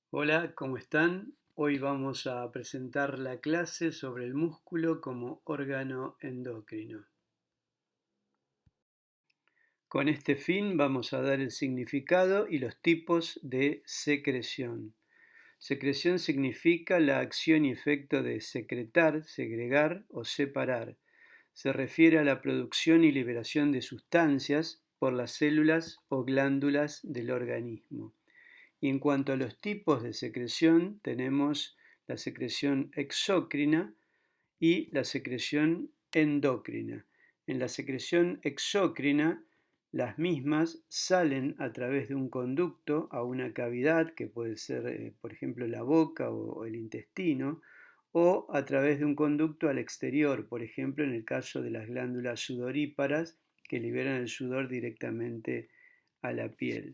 Hola, ¿cómo están? Hoy vamos a presentar la clase sobre el músculo como órgano endocrino. Con este fin vamos a dar el significado y los tipos de secreción. Secreción significa la acción y efecto de secretar, segregar o separar. Se refiere a la producción y liberación de sustancias por las células o glándulas del organismo. Y en cuanto a los tipos de secreción, tenemos la secreción exócrina y la secreción endócrina. En la secreción exócrina, las mismas salen a través de un conducto a una cavidad, que puede ser, por ejemplo, la boca o el intestino, o a través de un conducto al exterior, por ejemplo, en el caso de las glándulas sudoríparas, que liberan el sudor directamente a la piel.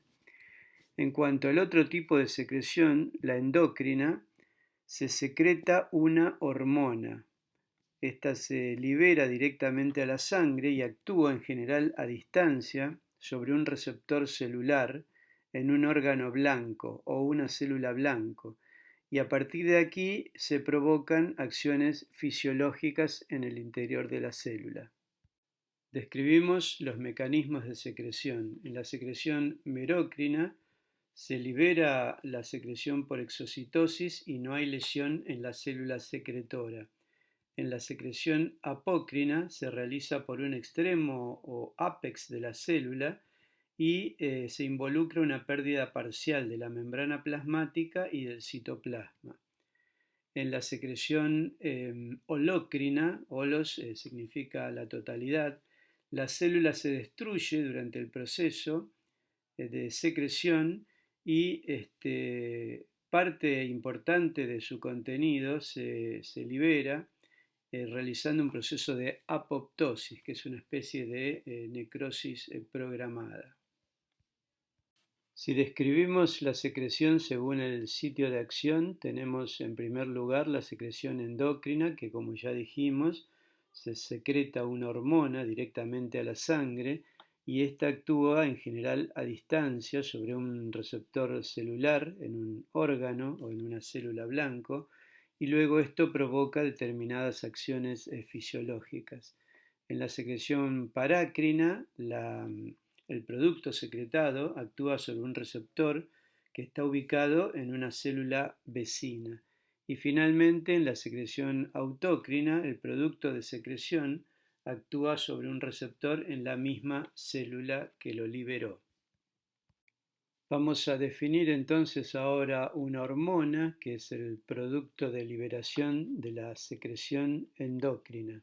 En cuanto al otro tipo de secreción, la endocrina, se secreta una hormona. Esta se libera directamente a la sangre y actúa en general a distancia sobre un receptor celular en un órgano blanco o una célula blanco, y a partir de aquí se provocan acciones fisiológicas en el interior de la célula. Describimos los mecanismos de secreción. En la secreción merocrina se libera la secreción por exocitosis y no hay lesión en la célula secretora. En la secreción apócrina se realiza por un extremo o ápex de la célula y se involucra una pérdida parcial de la membrana plasmática y del citoplasma. En la secreción holócrina, holos significa la totalidad, la célula se destruye durante el proceso de secreción y parte importante de su contenido se libera realizando un proceso de apoptosis, que es una especie de necrosis programada. Si describimos la secreción según el sitio de acción, tenemos en primer lugar la secreción endocrina, que como ya dijimos, se secreta una hormona directamente a la sangre y esta actúa en general a distancia sobre un receptor celular en un órgano o en una célula blanco y luego esto provoca determinadas acciones fisiológicas. En la secreción parácrina, el producto secretado actúa sobre un receptor que está ubicado en una célula vecina. Y finalmente, en la secreción autócrina, el producto de secreción actúa sobre un receptor en la misma célula que lo liberó. Vamos a definir entonces ahora una hormona que es el producto de liberación de la secreción endocrina.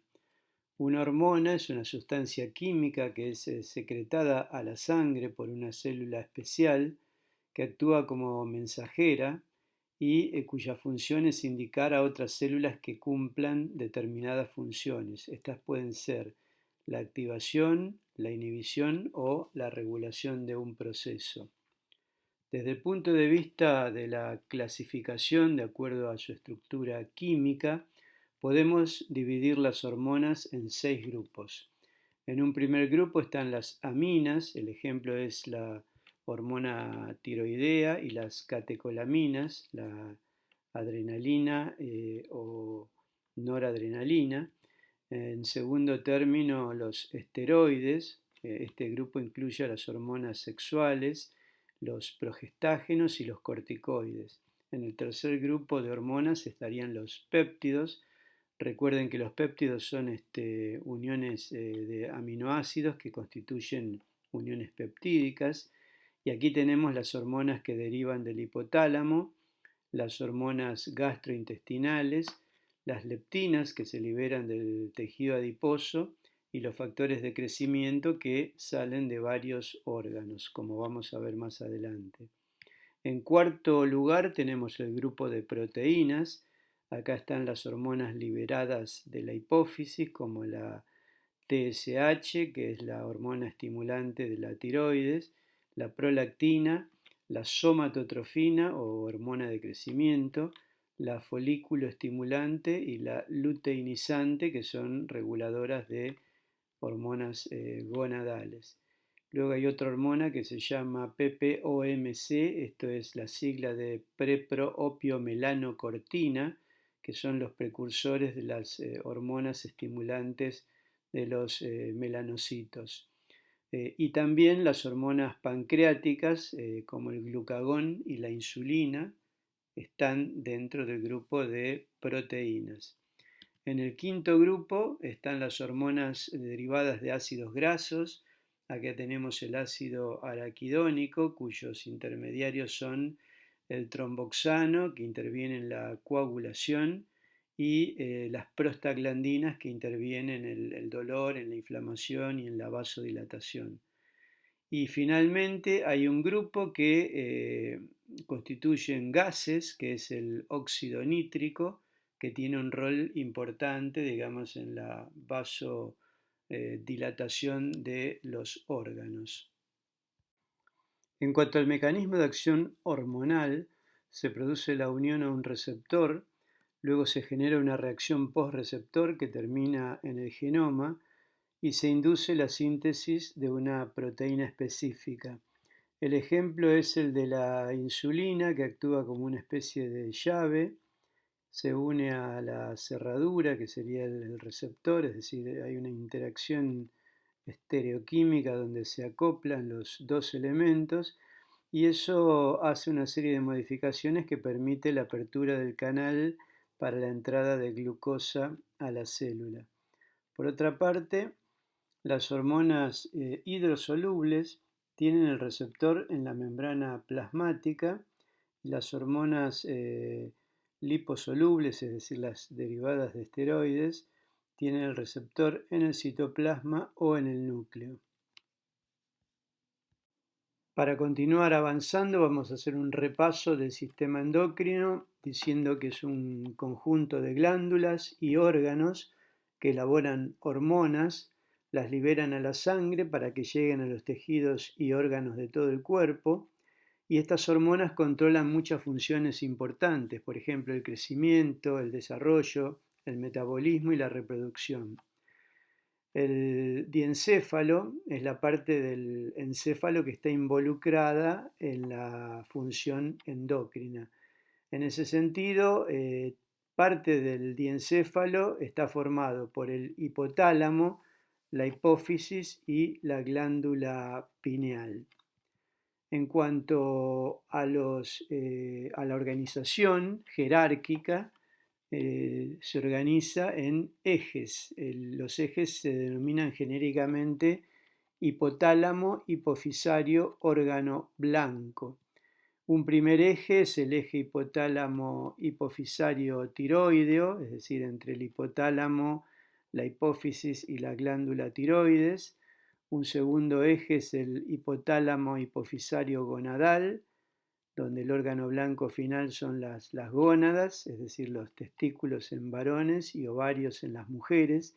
Una hormona es una sustancia química que es secretada a la sangre por una célula especial que actúa como mensajera y cuya función es indicar a otras células que cumplan determinadas funciones. Estas pueden ser la activación, la inhibición o la regulación de un proceso. Desde el punto de vista de la clasificación de acuerdo a su estructura química, podemos dividir las hormonas en 6 grupos. En un primer grupo están las aminas, el ejemplo es la hormona tiroidea y las catecolaminas, la adrenalina o noradrenalina. En segundo término, los esteroides. Este grupo incluye a las hormonas sexuales, los progestágenos y los corticoides. En el tercer grupo de hormonas estarían los péptidos. Recuerden que los péptidos son uniones de aminoácidos que constituyen uniones peptídicas. Y aquí tenemos las hormonas que derivan del hipotálamo, las hormonas gastrointestinales, las leptinas que se liberan del tejido adiposo y los factores de crecimiento que salen de varios órganos, como vamos a ver más adelante. En cuarto lugar tenemos el grupo de proteínas. Acá están las hormonas liberadas de la hipófisis, como la TSH, que es la hormona estimulante de la tiroides, la prolactina, la somatotrofina o hormona de crecimiento, la folículo estimulante y la luteinizante, que son reguladoras de hormonas gonadales. Luego hay otra hormona que se llama PPOMC, esto es la sigla de preproopiomelanocortina, que son los precursores de las hormonas estimulantes de los melanocitos. Y también las hormonas pancreáticas, como el glucagón y la insulina, están dentro del grupo de proteínas. En el quinto grupo están las hormonas derivadas de ácidos grasos. Acá tenemos el ácido araquidónico, cuyos intermediarios son el tromboxano, que interviene en la coagulación, y las prostaglandinas, que intervienen en el dolor, en la inflamación y en la vasodilatación. Y finalmente hay un grupo que constituyen gases, que es el óxido nítrico, que tiene un rol importante, digamos, en la vasodilatación de los órganos. En cuanto al mecanismo de acción hormonal, se produce la unión a un receptor, luego se genera una reacción post-receptor que termina en el genoma y se induce la síntesis de una proteína específica. El ejemplo es el de la insulina, que actúa como una especie de llave, se une a la cerradura, que sería el receptor, es decir, hay una interacción estereoquímica donde se acoplan los dos elementos y eso hace una serie de modificaciones que permite la apertura del canal para la entrada de glucosa a la célula. Por otra parte, las hormonas hidrosolubles tienen el receptor en la membrana plasmática y las hormonas liposolubles, es decir, las derivadas de esteroides, tienen el receptor en el citoplasma o en el núcleo. Para continuar avanzando vamos a hacer un repaso del sistema endocrino diciendo que es un conjunto de glándulas y órganos que elaboran hormonas, las liberan a la sangre para que lleguen a los tejidos y órganos de todo el cuerpo y estas hormonas controlan muchas funciones importantes, por ejemplo el crecimiento, el desarrollo, el metabolismo y la reproducción. El diencéfalo es la parte del encéfalo que está involucrada en la función endocrina. En ese sentido, parte del diencéfalo está formado por el hipotálamo, la hipófisis y la glándula pineal. En cuanto a la organización jerárquica, se organiza en ejes. Los ejes se denominan genéricamente hipotálamo, hipofisario, órgano blanco. Un primer eje es el eje hipotálamo hipofisario tiroideo, es decir, entre el hipotálamo, la hipófisis y la glándula tiroides. Un segundo eje es el hipotálamo hipofisario gonadal, donde el órgano blanco final son las gónadas, es decir, los testículos en varones y ovarios en las mujeres.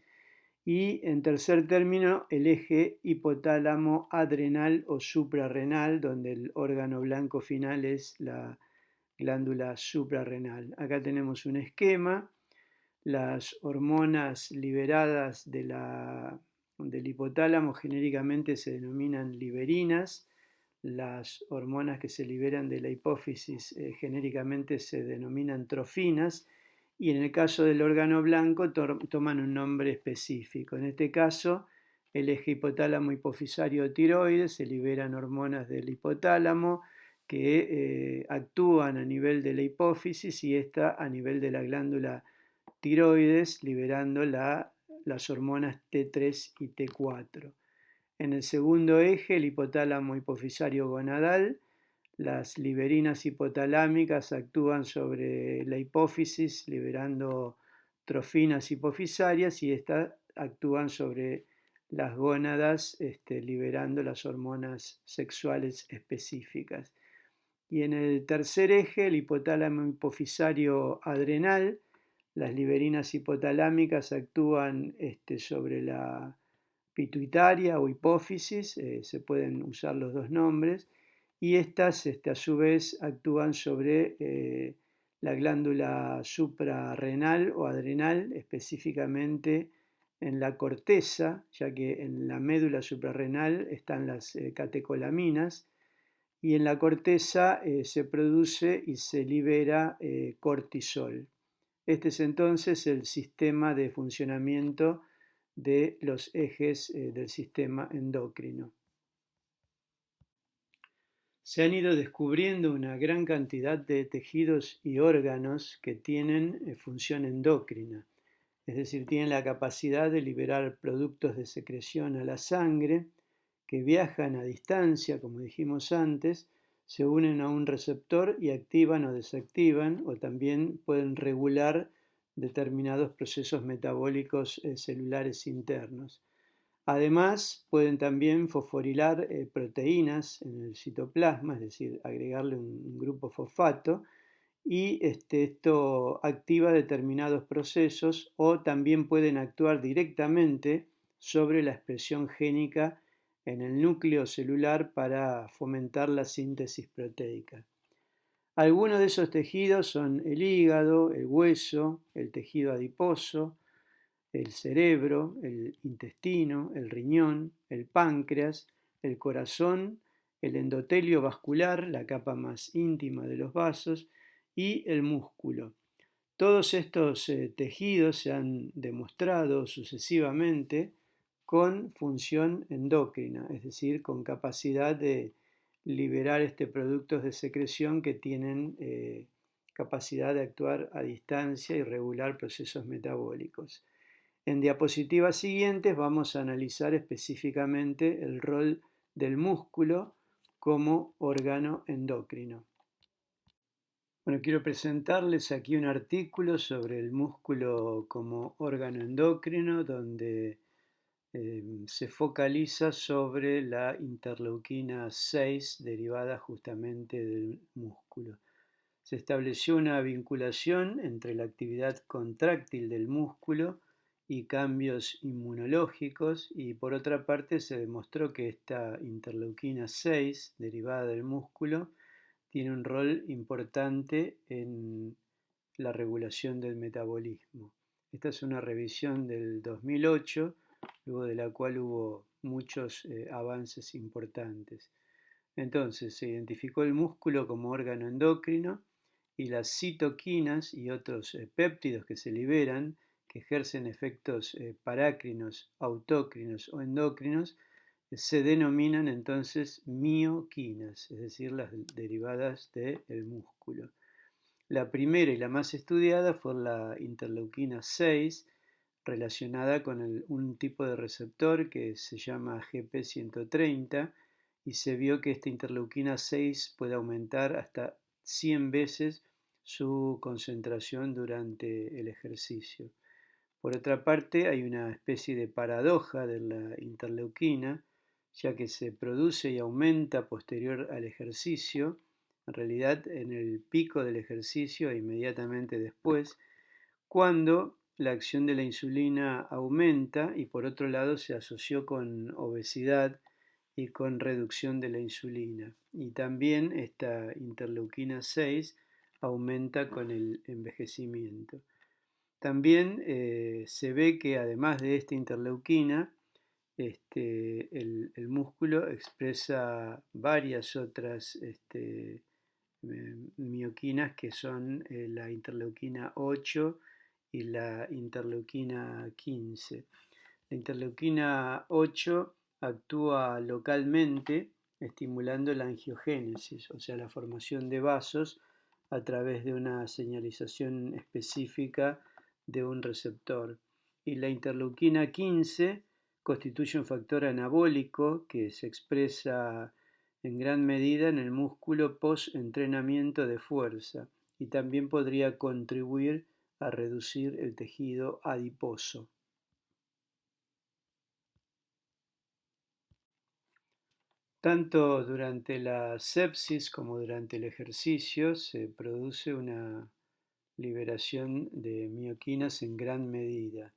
Y en tercer término, el eje hipotálamo adrenal o suprarrenal, donde el órgano blanco final es la glándula suprarrenal. Acá tenemos un esquema. Las hormonas liberadas del hipotálamo genéricamente se denominan liberinas. Las hormonas que se liberan de la hipófisis genéricamente se denominan trofinas y en el caso del órgano blanco toman un nombre específico. En este caso, el eje hipotálamo hipofisario tiroides, se liberan hormonas del hipotálamo que actúan a nivel de la hipófisis y esta a nivel de la glándula tiroides, liberando las hormonas T3 y T4. En el segundo eje, el hipotálamo hipofisario gonadal, las liberinas hipotalámicas actúan sobre la hipófisis liberando trofinas hipofisarias y estas actúan sobre las gónadas liberando las hormonas sexuales específicas. Y en el tercer eje, el hipotálamo hipofisario adrenal, las liberinas hipotalámicas actúan sobre la pituitaria o hipófisis, se pueden usar los dos nombres, y estas a su vez actúan sobre la glándula suprarrenal o adrenal, específicamente en la corteza, ya que en la médula suprarrenal están las catecolaminas, y en la corteza se produce y se libera cortisol. Este es entonces el sistema de funcionamiento de los ejes del sistema endocrino. Se han ido descubriendo una gran cantidad de tejidos y órganos que tienen función endocrina, es decir, tienen la capacidad de liberar productos de secreción a la sangre que viajan a distancia, como dijimos antes, se unen a un receptor y activan o desactivan, o también pueden regular determinados procesos metabólicos celulares internos. Además, pueden también fosforilar proteínas en el citoplasma, es decir, agregarle un grupo fosfato, y esto activa determinados procesos o también pueden actuar directamente sobre la expresión génica en el núcleo celular para fomentar la síntesis proteica. Algunos de esos tejidos son el hígado, el hueso, el tejido adiposo, el cerebro, el intestino, el riñón, el páncreas, el corazón, el endotelio vascular, la capa más íntima de los vasos, y el músculo. Todos estos tejidos se han demostrado sucesivamente con función endocrina, es decir, con capacidad de liberar productos de secreción que tienen capacidad de actuar a distancia y regular procesos metabólicos. En diapositivas siguientes vamos a analizar específicamente el rol del músculo como órgano endocrino. Bueno, quiero presentarles aquí un artículo sobre el músculo como órgano endocrino, donde se focaliza sobre la interleuquina 6 derivada justamente del músculo. Se estableció una vinculación entre la actividad contráctil del músculo y cambios inmunológicos, y por otra parte se demostró que esta interleuquina 6 derivada del músculo tiene un rol importante en la regulación del metabolismo. Esta es una revisión del 2008, luego de la cual hubo muchos avances importantes. Entonces, se identificó el músculo como órgano endocrino y las citoquinas y otros péptidos que se liberan, que ejercen efectos parácrinos, autócrinos o endocrinos, se denominan entonces mioquinas, es decir, las derivadas del músculo. La primera y la más estudiada fue la interleuquina 6, relacionada con un tipo de receptor que se llama GP130, y se vio que esta interleuquina 6 puede aumentar hasta 100 veces su concentración durante el ejercicio. Por otra parte, hay una especie de paradoja de la interleuquina, ya que se produce y aumenta posterior al ejercicio, en realidad en el pico del ejercicio e inmediatamente después, cuando la acción de la insulina aumenta y por otro lado se asoció con obesidad y con reducción de la insulina. Y también esta interleuquina 6 aumenta con el envejecimiento. También se ve que además de esta interleuquina, el músculo expresa varias otras mioquinas que son la interleuquina 8 y la interleuquina 15. La interleuquina 8 actúa localmente estimulando la angiogénesis, o sea, la formación de vasos a través de una señalización específica de un receptor. Y la interleuquina 15 constituye un factor anabólico que se expresa en gran medida en el músculo post-entrenamiento de fuerza y también podría contribuir a reducir el tejido adiposo. Tanto durante la sepsis como durante el ejercicio se produce una liberación de mioquinas en gran medida.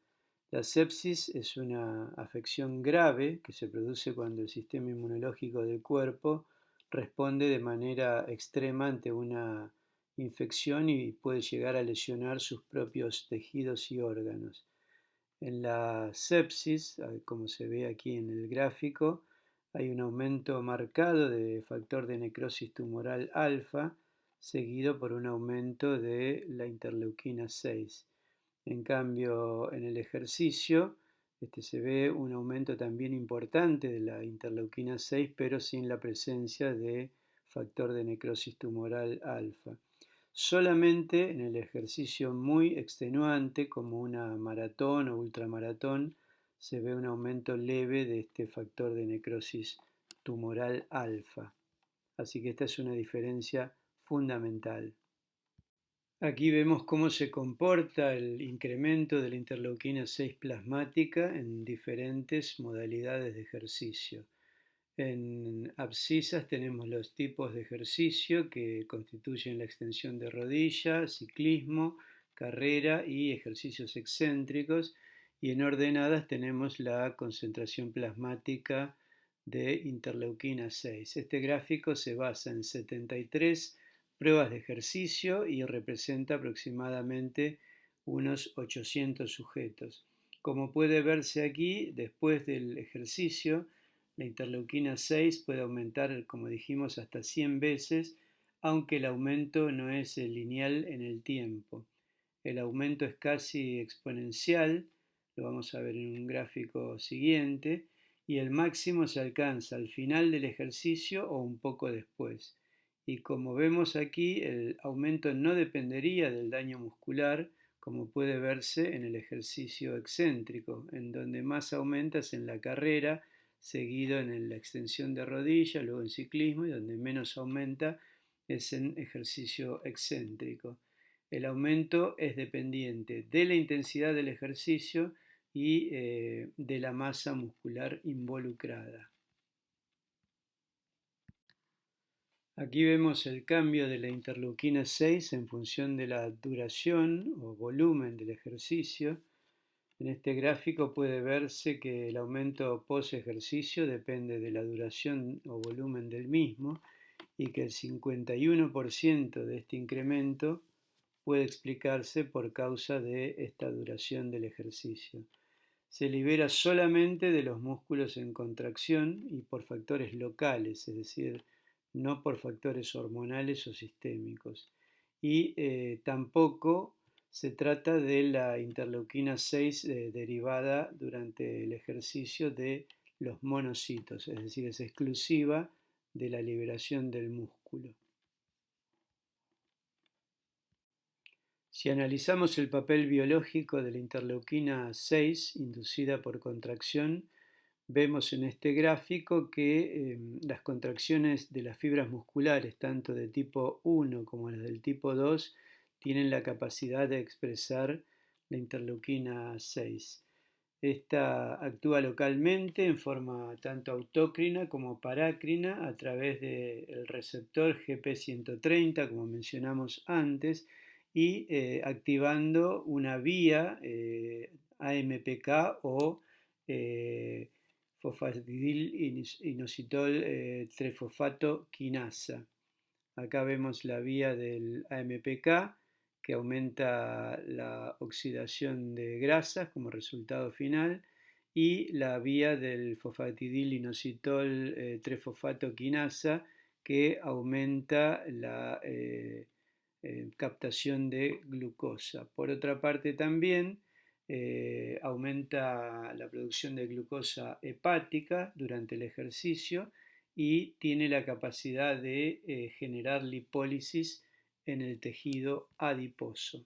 La sepsis es una afección grave que se produce cuando el sistema inmunológico del cuerpo responde de manera extrema ante una infección y puede llegar a lesionar sus propios tejidos y órganos. En la sepsis, como se ve aquí en el gráfico, hay un aumento marcado de factor de necrosis tumoral alfa, seguido por un aumento de la interleuquina 6. En cambio, en el ejercicio se ve un aumento también importante de la interleuquina 6, pero sin la presencia de factor de necrosis tumoral alfa. Solamente en el ejercicio muy extenuante, como una maratón o ultramaratón, se ve un aumento leve de este factor de necrosis tumoral alfa. Así que esta es una diferencia fundamental. Aquí vemos cómo se comporta el incremento de la interleuquina 6 plasmática en diferentes modalidades de ejercicio. En abscisas tenemos los tipos de ejercicio que constituyen la extensión de rodilla, ciclismo, carrera y ejercicios excéntricos, y en ordenadas tenemos la concentración plasmática de interleuquina 6. Este gráfico se basa en 73 pruebas de ejercicio y representa aproximadamente unos 800 sujetos. Como puede verse aquí, después del ejercicio, la interleuquina 6 puede aumentar, como dijimos, hasta 100 veces, aunque el aumento no es lineal en el tiempo. El aumento es casi exponencial, lo vamos a ver en un gráfico siguiente, y el máximo se alcanza al final del ejercicio o un poco después. Y como vemos aquí, el aumento no dependería del daño muscular, como puede verse en el ejercicio excéntrico, en donde más aumenta es en la carrera, seguido en la extensión de rodilla, luego en ciclismo, y donde menos aumenta es en ejercicio excéntrico. El aumento es dependiente de la intensidad del ejercicio y de la masa muscular involucrada. Aquí vemos el cambio de la interleuquina 6 en función de la duración o volumen del ejercicio. En este gráfico puede verse que el aumento post ejercicio depende de la duración o volumen del mismo y que el 51% de este incremento puede explicarse por causa de esta duración del ejercicio. Se libera solamente de los músculos en contracción y por factores locales, es decir, no por factores hormonales o sistémicos. Y tampoco se trata de la interleuquina 6 derivada durante el ejercicio de los monocitos, es decir, es exclusiva de la liberación del músculo. Si analizamos el papel biológico de la interleuquina 6 inducida por contracción, vemos en este gráfico que las contracciones de las fibras musculares, tanto de tipo 1 como las del tipo 2, tienen la capacidad de expresar la interleuquina 6. Esta actúa localmente en forma tanto autócrina como parácrina a través del receptor GP130, como mencionamos antes, y activando una vía AMPK o fosfatidil-inositol trefosfato quinasa. Acá vemos la vía del AMPK que aumenta la oxidación de grasas como resultado final y la vía del fosfatidil-inositol trefosfato quinasa que aumenta la captación de glucosa. Por otra parte también aumenta la producción de glucosa hepática durante el ejercicio y tiene la capacidad de generar lipólisis en el tejido adiposo.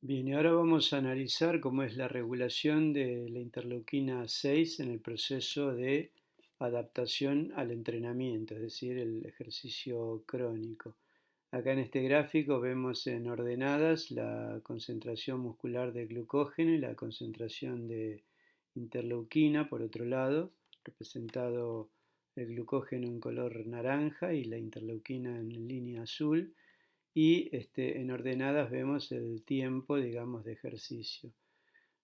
Bien, y ahora vamos a analizar cómo es la regulación de la interleuquina 6 en el proceso de adaptación al entrenamiento, es decir, el ejercicio crónico. Acá en este gráfico vemos en ordenadas la concentración muscular de glucógeno y la concentración de interleuquina, por otro lado, representado el glucógeno en color naranja y la interleuquina en línea azul, y en ordenadas vemos el tiempo, digamos, de ejercicio.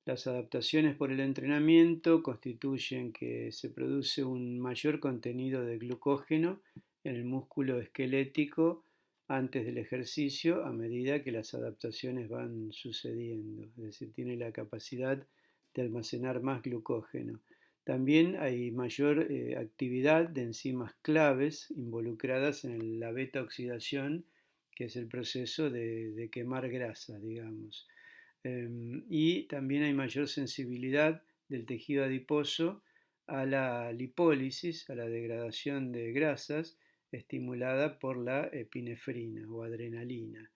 Las adaptaciones por el entrenamiento constituyen que se produce un mayor contenido de glucógeno en el músculo esquelético antes del ejercicio a medida que las adaptaciones van sucediendo, es decir, tiene la capacidad de almacenar más glucógeno. También hay mayor actividad de enzimas claves involucradas en la beta oxidación, que es el proceso de quemar grasa, digamos. Y también hay mayor sensibilidad del tejido adiposo a la lipólisis, a la degradación de grasas, estimulada por la epinefrina o adrenalina.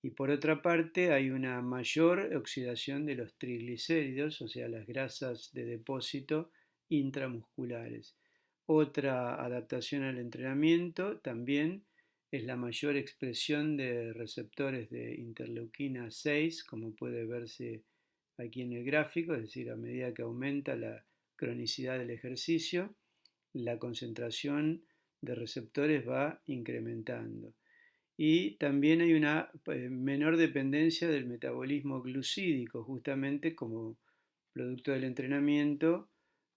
Y por otra parte hay una mayor oxidación de los triglicéridos, o sea, las grasas de depósito intramusculares. Otra adaptación al entrenamiento también es la mayor expresión de receptores de interleuquina 6, como puede verse aquí en el gráfico, es decir, a medida que aumenta la cronicidad del ejercicio, la concentración de receptores va incrementando. Y también hay una menor dependencia del metabolismo glucídico, justamente como producto del entrenamiento.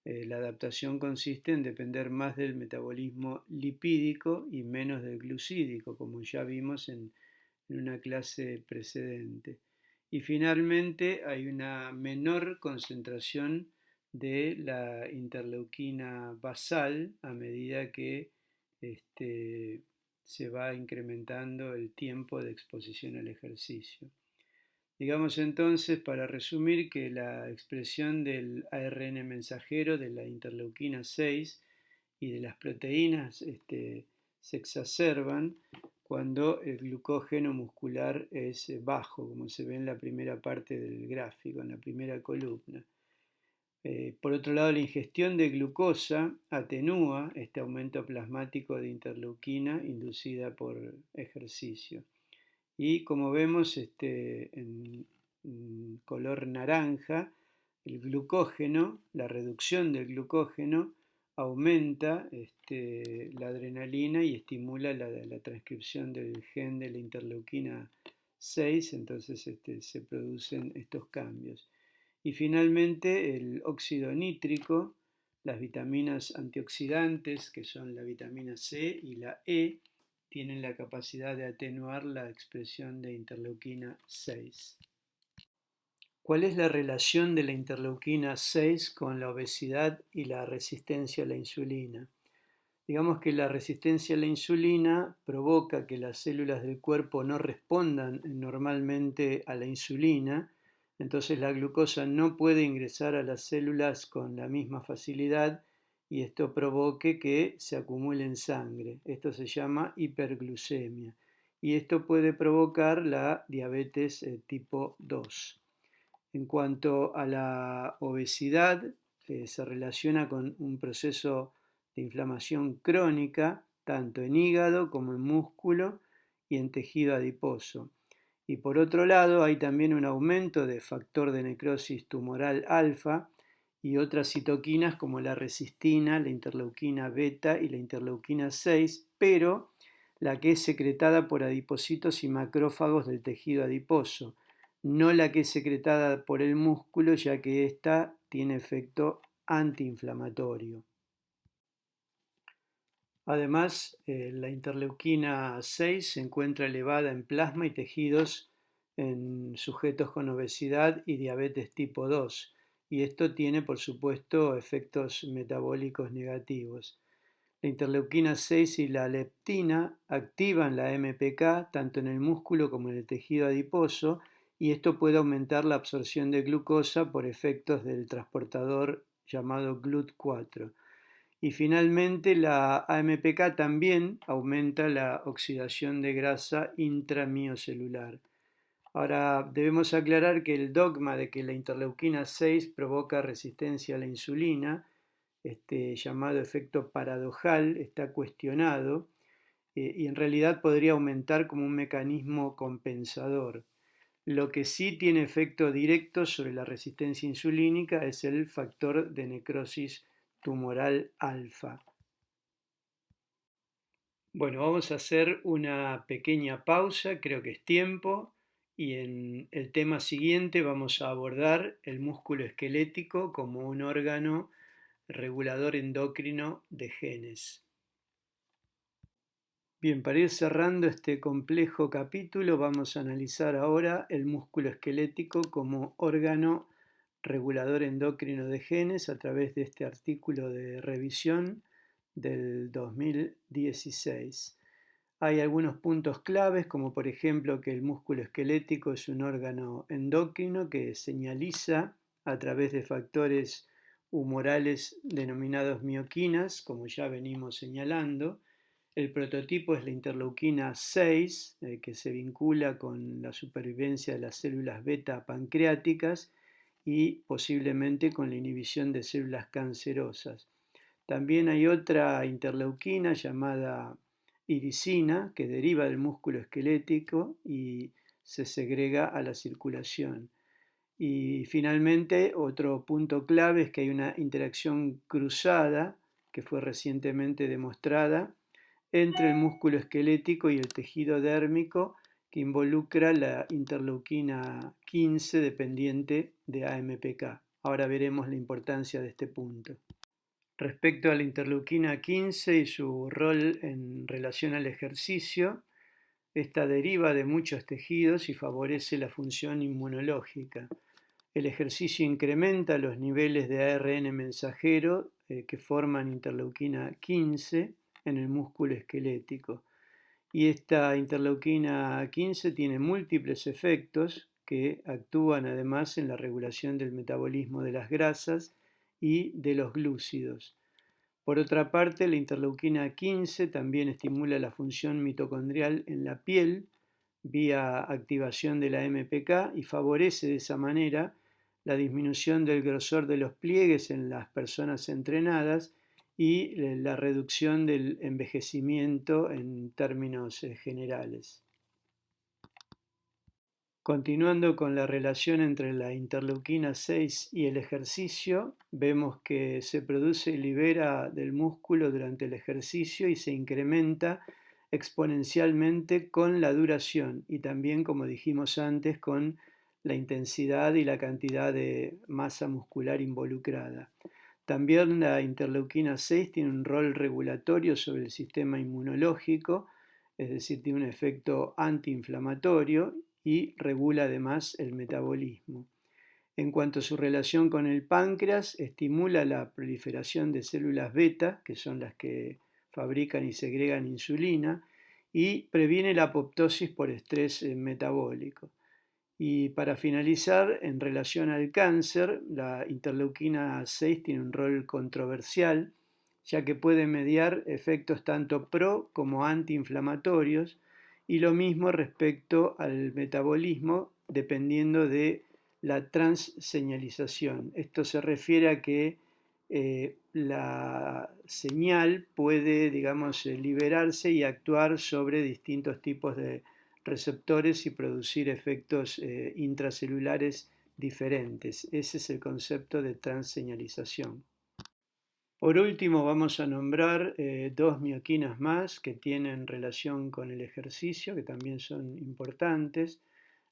La adaptación consiste en depender más del metabolismo lipídico y menos del glucídico, como ya vimos en una clase precedente. Y finalmente hay una menor concentración de la interleuquina basal a medida que se va incrementando el tiempo de exposición al ejercicio. Digamos entonces, para resumir, que la expresión del ARN mensajero, de la interleuquina 6 y de las proteínas se exacerban cuando el glucógeno muscular es bajo, como se ve en la primera parte del gráfico, en la primera columna. Por otro lado, la ingestión de glucosa atenúa este aumento plasmático de interleuquina inducida por ejercicio. Y como vemos en color naranja, el glucógeno, la reducción del glucógeno aumenta la adrenalina y estimula la transcripción del gen de la interleuquina 6, entonces se producen estos cambios. Y finalmente el óxido nítrico, las vitaminas antioxidantes, que son la vitamina C y la E, tienen la capacidad de atenuar la expresión de interleuquina 6. ¿Cuál es la relación de la interleuquina 6 con la obesidad y la resistencia a la insulina? Digamos que la resistencia a la insulina provoca que las células del cuerpo no respondan normalmente a la insulina, entonces la glucosa no puede ingresar a las células con la misma facilidad y esto provoque que se acumule en sangre. Esto se llama hiperglucemia y esto puede provocar la diabetes tipo 2. En cuanto a la obesidad, se relaciona con un proceso de inflamación crónica, tanto en hígado como en músculo y en tejido adiposo. Y por otro lado, hay también un aumento de factor de necrosis tumoral alfa y otras citoquinas como la resistina, la interleuquina beta y la interleuquina 6, pero la que es secretada por adipocitos y macrófagos del tejido adiposo, no la que es secretada por el músculo, ya que ésta tiene efecto antiinflamatorio. Además, la interleuquina 6 se encuentra elevada en plasma y tejidos en sujetos con obesidad y diabetes tipo 2, y esto tiene, por supuesto, efectos metabólicos negativos. La interleuquina 6 y la leptina activan la MPK tanto en el músculo como en el tejido adiposo, y esto puede aumentar la absorción de glucosa por efectos del transportador llamado GLUT4. Y finalmente la AMPK también aumenta la oxidación de grasa intramiocelular. Ahora debemos aclarar que el dogma de que la interleuquina 6 provoca resistencia a la insulina, llamado efecto paradojal, está cuestionado y en realidad podría aumentar como un mecanismo compensador. Lo que sí tiene efecto directo sobre la resistencia insulínica es el factor de necrosis tumoral alfa. Bueno, vamos a hacer una pequeña pausa, creo que es tiempo, y en el tema siguiente vamos a abordar el músculo esquelético como un órgano regulador endocrino de genes. Bien, para ir cerrando este complejo capítulo, vamos a analizar ahora el músculo esquelético como órgano regulador endocrino de genes a través de este artículo de revisión del 2016. Hay algunos puntos claves, como por ejemplo que el músculo esquelético es un órgano endocrino que señaliza a través de factores humorales denominados mioquinas, como ya venimos señalando. El prototipo es la interleuquina 6, que se vincula con la supervivencia de las células beta pancreáticas y posiblemente con la inhibición de células cancerosas. También hay otra interleuquina llamada iricina que deriva del músculo esquelético y se segrega a la circulación. Y finalmente, otro punto clave es que hay una interacción cruzada que fue recientemente demostrada entre el músculo esquelético y el tejido dérmico que involucra la interleuquina 15 dependiente de AMPK. Ahora veremos la importancia de este punto. Respecto a la interleuquina 15 y su rol en relación al ejercicio, esta deriva de muchos tejidos y favorece la función inmunológica. El ejercicio incrementa los niveles de ARN mensajero que forman interleuquina 15 en el músculo esquelético. Y esta interleuquina 15 tiene múltiples efectos que actúan además en la regulación del metabolismo de las grasas y de los glúcidos. Por otra parte, la interleuquina 15 también estimula la función mitocondrial en la piel vía activación de la MPK y favorece de esa manera la disminución del grosor de los pliegues en las personas entrenadas y la reducción del envejecimiento en términos generales. Continuando con la relación entre la interleuquina 6 y el ejercicio, vemos que se produce y libera del músculo durante el ejercicio y se incrementa exponencialmente con la duración y también, como dijimos antes, con la intensidad y la cantidad de masa muscular involucrada. También la interleuquina 6 tiene un rol regulatorio sobre el sistema inmunológico, es decir, tiene un efecto antiinflamatorio y regula además el metabolismo. En cuanto a su relación con el páncreas, estimula la proliferación de células beta, que son las que fabrican y segregan insulina, y previene la apoptosis por estrés metabólico. Y para finalizar, en relación al cáncer, la interleuquina 6 tiene un rol controversial, ya que puede mediar efectos tanto pro como antiinflamatorios, y lo mismo respecto al metabolismo, dependiendo de la transseñalización. Esto se refiere a que la señal puede, digamos, liberarse y actuar sobre distintos tipos de receptores y producir efectos intracelulares diferentes. Ese es el concepto de transseñalización. Por último, vamos a nombrar dos mioquinas más que tienen relación con el ejercicio, que también son importantes.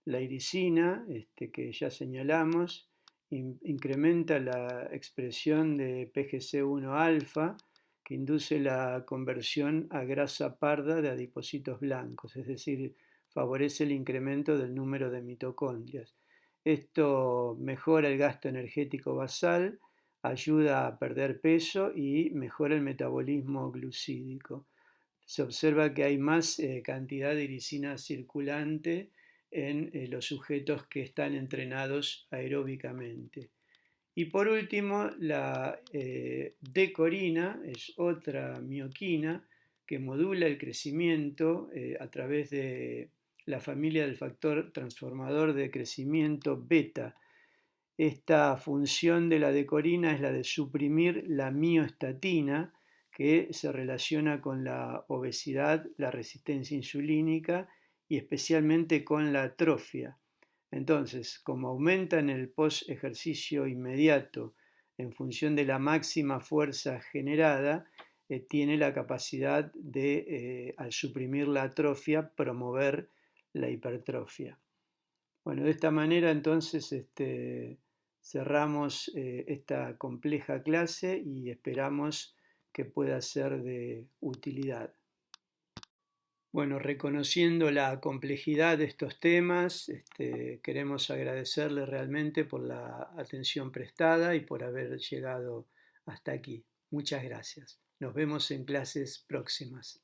La iricina, que ya señalamos, incrementa la expresión de PGC1-alfa, que induce la conversión a grasa parda de adipocitos blancos, es decir, favorece el incremento del número de mitocondrias. Esto mejora el gasto energético basal, ayuda a perder peso y mejora el metabolismo glucídico. Se observa que hay más cantidad de iricina circulante en los sujetos que están entrenados aeróbicamente. Y por último, la decorina es otra mioquina que modula el crecimiento a través de la familia del factor transformador de crecimiento beta. Esta función de la decorina es la de suprimir la miostatina, que se relaciona con la obesidad, la resistencia insulínica y especialmente con la atrofia. Entonces, como aumenta en el post-ejercicio inmediato en función de la máxima fuerza generada, tiene la capacidad de, al suprimir la atrofia, promover la hipertrofia. Bueno, de esta manera entonces cerramos esta compleja clase y esperamos que pueda ser de utilidad. Bueno, reconociendo la complejidad de estos temas, queremos agradecerle realmente por la atención prestada y por haber llegado hasta aquí. Muchas gracias. Nos vemos en clases próximas.